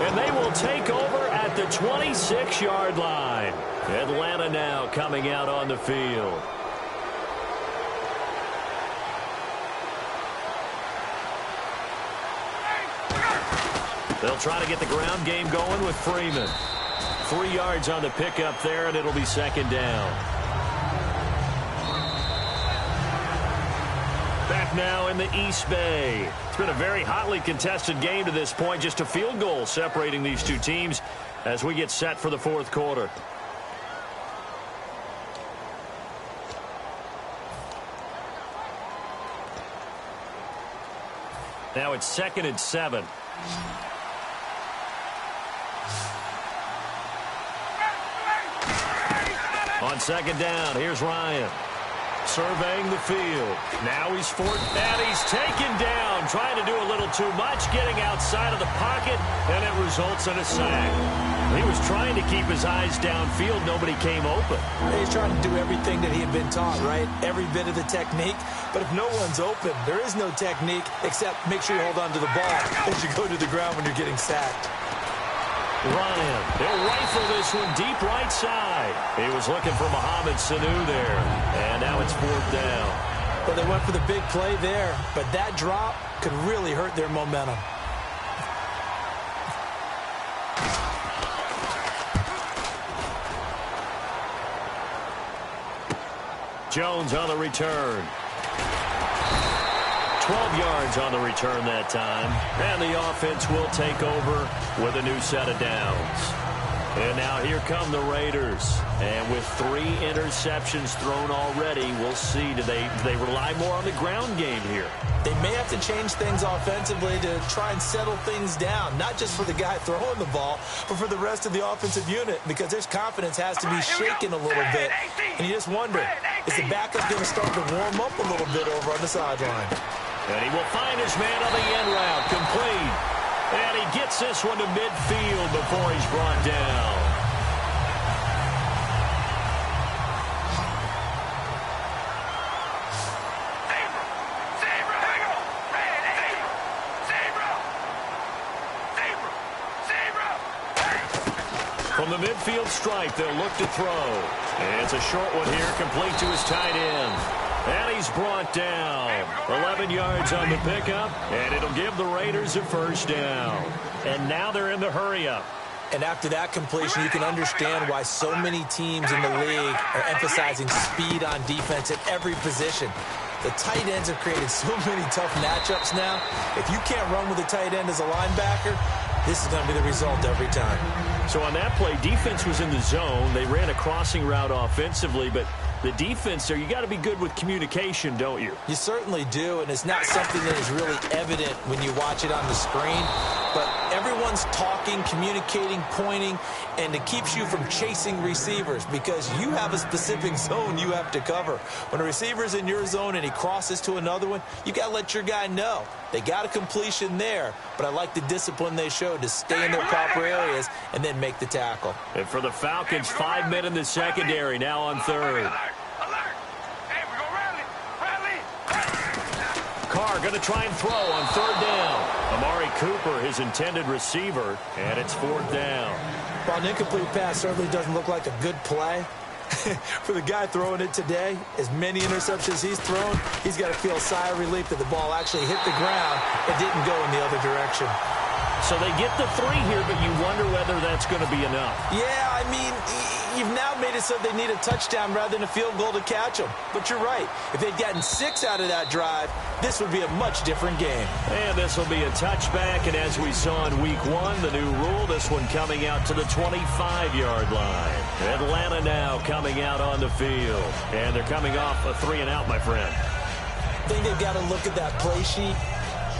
Speaker 3: And they will take over at the 26-yard line. Atlanta now coming out on the field. They'll try to get the ground game going with Freeman. 3 yards on the pickup there, and it'll be second down. Back now in the East Bay. It's been a very hotly contested game to this point. Just a field goal separating these two teams as we get set for the fourth quarter. Now it's 2nd and 7. On second down, here's Ryan. Surveying the field. Now he's fourth, and he's taken down. Trying to do a little too much, getting outside of the pocket, and it results in a sack. He was trying to keep his eyes downfield. Nobody came open.
Speaker 4: He's trying to do everything that he had been taught, right? Every bit of the technique. But if no one's open, there is no technique except make sure you hold on to the ball as you go to the ground when you're getting sacked.
Speaker 3: Ryan, they'll rifle this one deep right side. He was looking for Mohamed Sanu there. And now it's fourth down.
Speaker 4: Well, they went for the big play there, but that drop could really hurt their momentum.
Speaker 3: Jones on the return. 12 yards on the return that time. And the offense will take over with a new set of downs. And now here come the Raiders. And with 3 interceptions thrown already, we'll see. Do they rely more on the ground game here?
Speaker 4: They may have to change things offensively to try and settle things down, not just for the guy throwing the ball, but for the rest of the offensive unit, because their confidence has to be shaken a little bit. And you just wonder, is the backup going to start to warm up a little bit over on the sideline?
Speaker 3: And he will find his man on the end route, complete. And he gets this one to midfield before he's brought down. From the midfield stripe, they'll look to throw. And it's a short one here, complete to his tight end. And he's brought down. 11 yards on the pickup, and it'll give the Raiders a first down. And now they're in the hurry-up.
Speaker 4: And after that completion, you can understand why so many teams in the league are emphasizing speed on defense at every position. The tight ends have created so many tough matchups now. If you can't run with a tight end as a linebacker, this is going to be the result every time.
Speaker 3: So on that play, defense was in the zone. They ran a crossing route offensively, but the defense there, you got to be good with communication, don't you?
Speaker 4: You certainly do, and it's not something that is really evident when you watch it on the screen. But everyone's talking, communicating, pointing, and it keeps you from chasing receivers because you have a specific zone you have to cover. When a receiver's in your zone and he crosses to another one, you got to let your guy know. They got a completion there, but I like the discipline they showed to stay in their proper areas and then make the tackle.
Speaker 3: And for the Falcons, 5 men in the secondary, now on third. Carr going to try and throw on third down. Amari Cooper, his intended receiver, and it's fourth down.
Speaker 4: While an incomplete pass certainly doesn't look like a good play, for the guy throwing it today, as many interceptions he's thrown, he's got to feel a sigh of relief that the ball actually hit the ground and didn't go in the other direction.
Speaker 3: So they get the 3 here, but you wonder whether that's going to be enough.
Speaker 4: Yeah, I mean, you've now made it so they need a touchdown rather than a field goal to catch them. But you're right. If they'd gotten 6 out of that drive, this would be a much different game.
Speaker 3: And this will be a touchback, and as we saw in week 1, the new rule, this one coming out to the 25-yard line. Atlanta now coming out on the field. And they're coming off a 3-and-out, my friend.
Speaker 4: I think they've got to look at that play sheet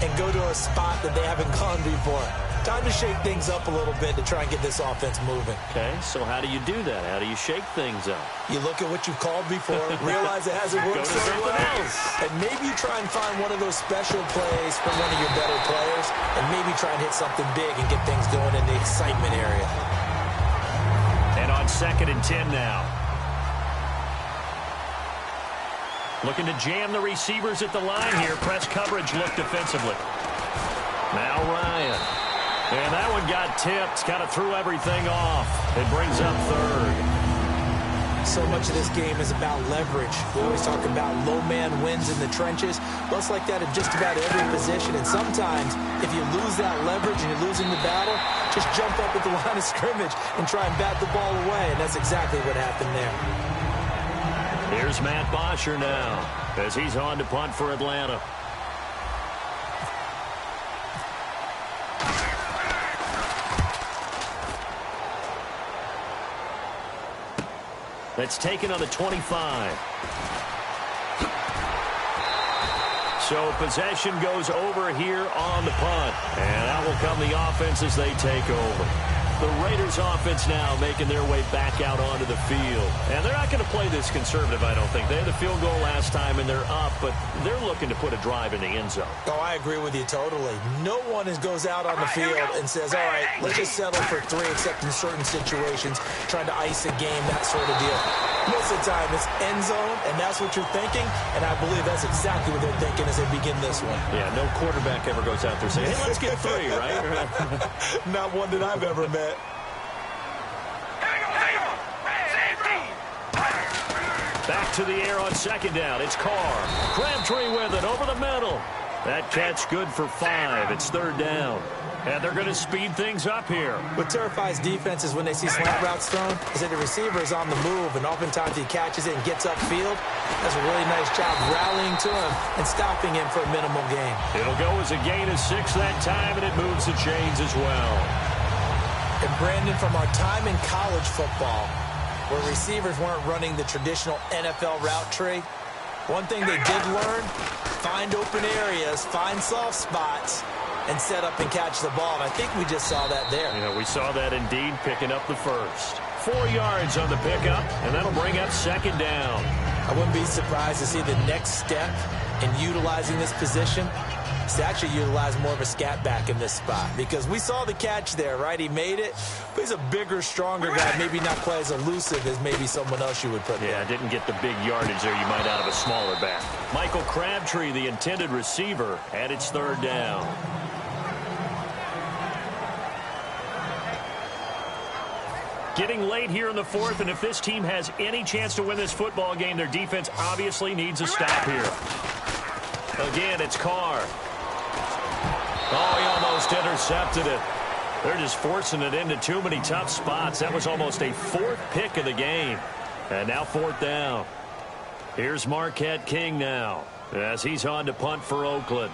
Speaker 4: and go to a spot that they haven't gone before. Time to shake things up a little bit to try and get this offense moving.
Speaker 3: Okay, so how do you do that? How do you shake things up?
Speaker 4: You look at what you've called before, realize it hasn't worked so well, and maybe you try and find one of those special plays from one of your better players, and maybe try and hit something big and get things going in the excitement area.
Speaker 3: And on 2nd and 10 now. Looking to jam the receivers at the line here. Press coverage look defensively. Now Ryan. And that one got tipped. Kind of threw everything off. It brings up third.
Speaker 4: So much of this game is about leverage. We always talk about low man wins in the trenches. Well, it's like that in just about every position. And sometimes, if you lose that leverage and you're losing the battle, just jump up at the line of scrimmage and try and bat the ball away. And that's exactly what happened there.
Speaker 3: Here's Matt Bosher now as he's on to punt for Atlanta. That's taken on the 25. So possession goes over here on the punt. And out will come the offense as they take over. The Raiders offense now making their way back out onto the field. And they're not going to play this conservative, I don't think. They had the field goal last time, and they're up, but they're looking to put a drive in the end zone.
Speaker 4: Oh, I agree with you totally. No one goes out on the field and says, all right, let's just settle for 3, except in certain situations, trying to ice a game, that sort of deal. Most of the time, it's end zone, and that's what you're thinking, and I believe that's exactly what they're thinking as they begin this one.
Speaker 3: Yeah, no quarterback ever goes out there saying, hey, let's get 3, right?
Speaker 4: Not one that I've ever met.
Speaker 3: Back to the air on 2nd down. It's Carr. Crabtree with it over the middle. That catch good for 5. It's 3rd down. And they're going to speed things up here.
Speaker 4: What terrifies defenses when they see slant routes thrown is that the receiver is on the move, and oftentimes he catches it and gets upfield. Does a really nice job rallying to him and stopping him for a minimal gain.
Speaker 3: It'll go as a gain of 6 that time, and it moves the chains as well.
Speaker 4: And Brandon, from our time in college football, where receivers weren't running the traditional NFL route tree, one thing they did learn, find open areas, find soft spots, and set up and catch the ball. And I think we just saw that there.
Speaker 3: Yeah, we saw that indeed, picking up the first. 4 yards on the pickup, and that'll bring up 2nd down.
Speaker 4: I wouldn't be surprised to see the next step in utilizing this position is to actually utilize more of a scat back in this spot, because we saw the catch there, right? He made it, but he's a bigger, stronger guy, maybe not quite as elusive as maybe someone else you would put there.
Speaker 3: Yeah, didn't get the big yardage there you might out of a smaller back. Michael Crabtree, the intended receiver, and it's 3rd down. Getting late here in the 4th, and if this team has any chance to win this football game, their defense obviously needs a stop here. Again, it's Carr. Oh, he almost intercepted it. They're just forcing it into too many tough spots. That was almost a 4th pick of the game. And now 4th down. Here's Marquette King now as he's on to punt for Oakland.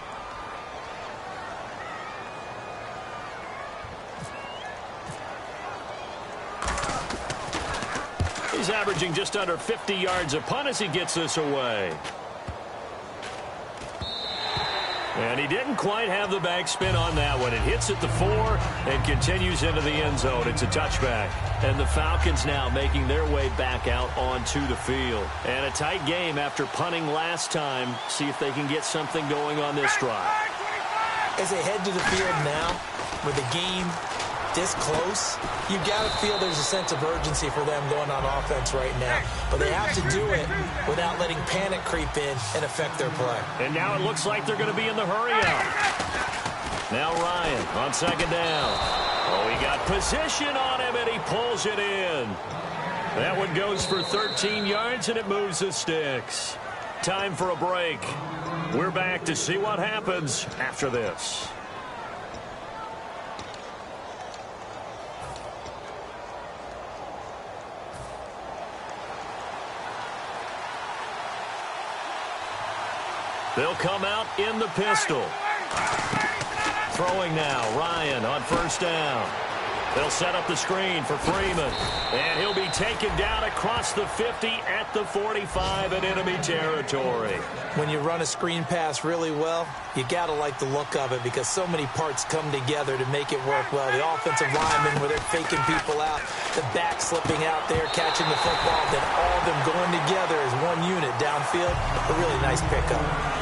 Speaker 3: He's He's averaging just under 50 yards a punt as he gets this away. And he didn't quite have the backspin on that one. It hits at the 4 and continues into the end zone. It's a touchback. And the Falcons now making their way back out onto the field. And a tight game after punting last time. See if they can get something going on this drive.
Speaker 4: As they head to the field now, with the game this close, you got to feel there's a sense of urgency for them going on offense right now. But they have to do it without letting panic creep in and affect their play.
Speaker 3: And now it looks like they're going to be in the hurry-up. Now Ryan on second down. Oh, he got position on him, and he pulls it in. That one goes for 13 yards, and it moves the sticks. Time for a break. We're back to see what happens after this. They'll come out in the pistol. Throwing now, Ryan on first down. They'll set up the screen for Freeman. And he'll be taken down across the 50 at the 45 in enemy territory.
Speaker 4: When you run a screen pass really well, you got to like the look of it because so many parts come together to make it work well. The offensive linemen where they're faking people out, the back slipping out there, catching the football, then all of them going together as one unit downfield. A really nice pickup.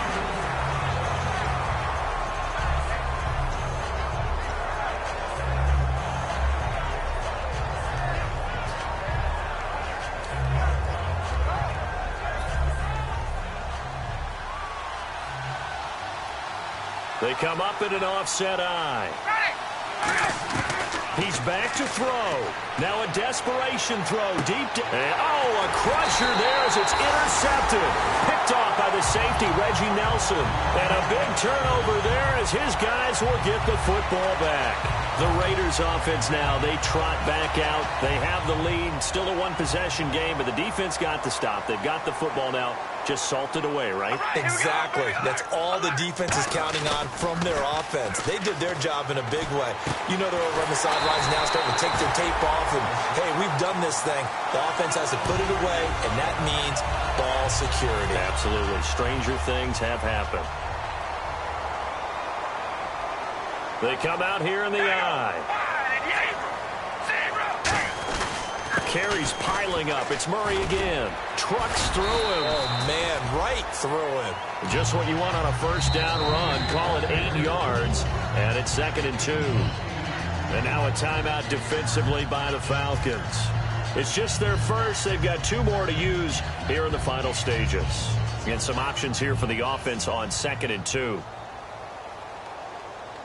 Speaker 3: They come up in an offset eye. He's back to throw. Now a desperation throw deep. Oh, a crusher there as it's intercepted. Picked off by the safety, Reggie Nelson. And a big turnover there as his guys will get the football back. The Raiders offense now, they trot back out. They have the lead. Still a one-possession game, but the defense got the stop. They've got the football now. Just salted away, right?
Speaker 4: Exactly. That's all the defense is counting on from their offense. They did their job in a big way. You know they're over on the sidelines now starting to take their tape off and, hey, we've done this thing. The offense has to put it away, and that means ball security.
Speaker 3: Absolutely. Stranger things have happened. They come out here in the eye. Carries piling up. It's Murray again. Trucks through him.
Speaker 4: Oh, man, right through him.
Speaker 3: Just what you want on a first down run. Call it 8 yards, and it's 2nd and 2. And now a timeout defensively by the Falcons. It's just their first. They've got 2 more to use here in the final stages. And some options here for the offense on 2nd and 2.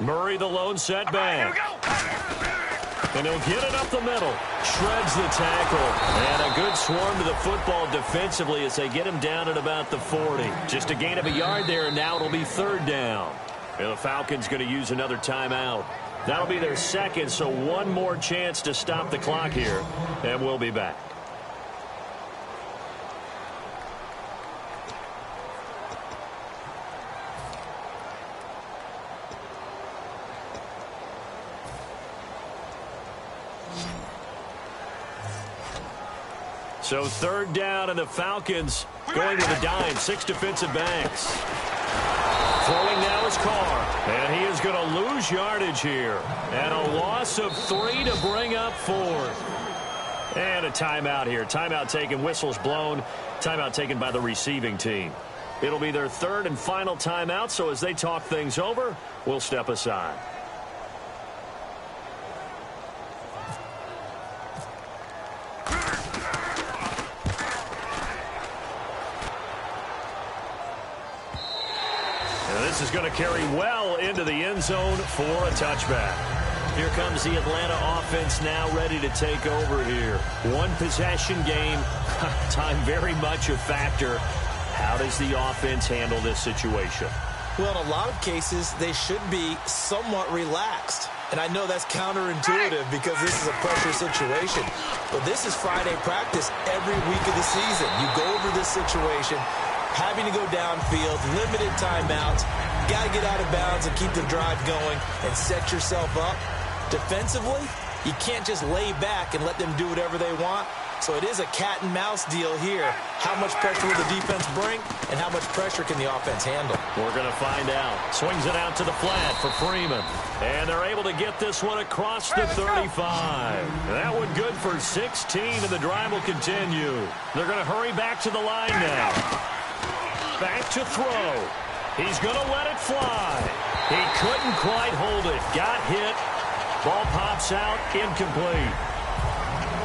Speaker 3: Murray the lone setback. And he'll get it up the middle. Shreds the tackle. And a good swarm to the football defensively as they get him down at about the 40. Just a gain of a yard there, and now it'll be 3rd down. And the Falcons going to use another timeout. That'll be their second, so one more chance to stop the clock here. And we'll be back. So 3rd down, and the Falcons going with a dime. 6 defensive backs. Throwing now is Carr. And he is going to lose yardage here. And a loss of 3 to bring up 4th. And a timeout here. Timeout taken, whistles blown. Timeout taken by the receiving team. It'll be their 3rd and final timeout, so as they talk things over, we'll step aside. This is going to carry well into the end zone for a touchback. Here comes the Atlanta offense now ready to take over here. One possession game. Time very much a factor. How does the offense handle this situation?
Speaker 4: Well, in a lot of cases, they should be somewhat relaxed. And I know that's counterintuitive because this is a pressure situation. But this is Friday practice every week of the season. You go over this situation, having to go downfield, limited timeouts, got to get out of bounds and keep the drive going and set yourself up. Defensively, you can't just lay back and let them do whatever they want. So it is a cat and mouse deal here. How much pressure will the defense bring, and how much pressure can the offense handle?
Speaker 3: We're going to find out. Swings it out to the flat for Freeman. And they're able to get this one across the 35. That one good for 16, and the drive will continue. They're going to hurry back to the line now. Back to throw. He's going to let it fly. He couldn't quite hold it. Got hit. Ball pops out, incomplete.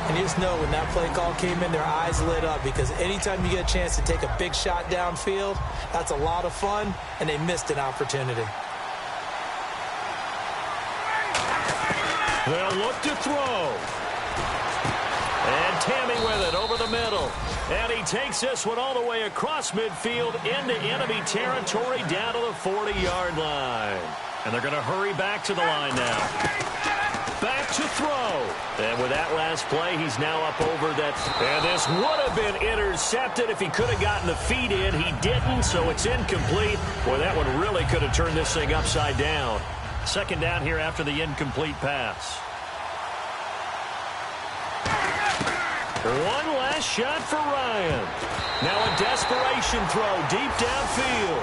Speaker 4: And you just know when that play call came in, their eyes lit up, because anytime you get a chance to take a big shot downfield, that's a lot of fun, and they missed an opportunity.
Speaker 3: They'll look to throw. And Tammy with it over the middle. And he takes this one all the way across midfield into enemy territory down to the 40-yard line. And they're going to hurry back to the line now. Back to throw. And with that last play, he's now up over that. And this would have been intercepted if he could have gotten the feet in. He didn't, so it's incomplete. Boy, that one really could have turned this thing upside down. Second down here after the incomplete pass. One last shot for Ryan. Now a desperation throw deep downfield.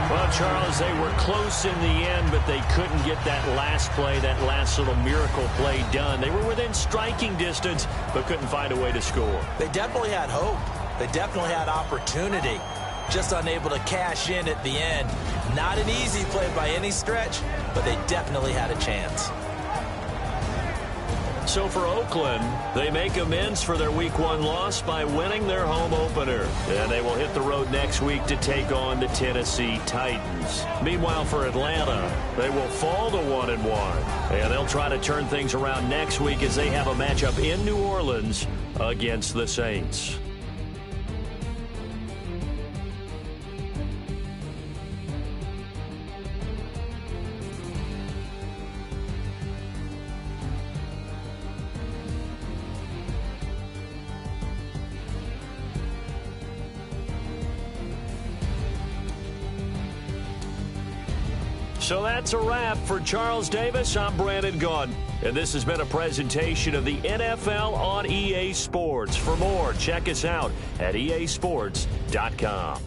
Speaker 3: Well, Charles, they were close in the end, but they couldn't get that last play, that last little miracle play done. They were within striking distance, but couldn't find a way to score.
Speaker 4: They definitely had hope. They definitely had opportunity. Just unable to cash in at the end. Not an easy play by any stretch, but they definitely had a chance.
Speaker 3: So for Oakland, they make amends for their Week 1 loss by winning their home opener. And they will hit the road next week to take on the Tennessee Titans. Meanwhile, for Atlanta, they will fall to 1-1. And they'll try to turn things around next week as they have a matchup in New Orleans against the Saints. So that's a wrap for Charles Davis. I'm Brandon Gaudin, and this has been a presentation of the NFL on EA Sports. For more, check us out at easports.com.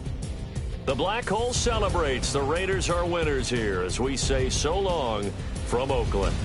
Speaker 3: The Black Hole celebrates. The Raiders are winners here as we say so long from Oakland.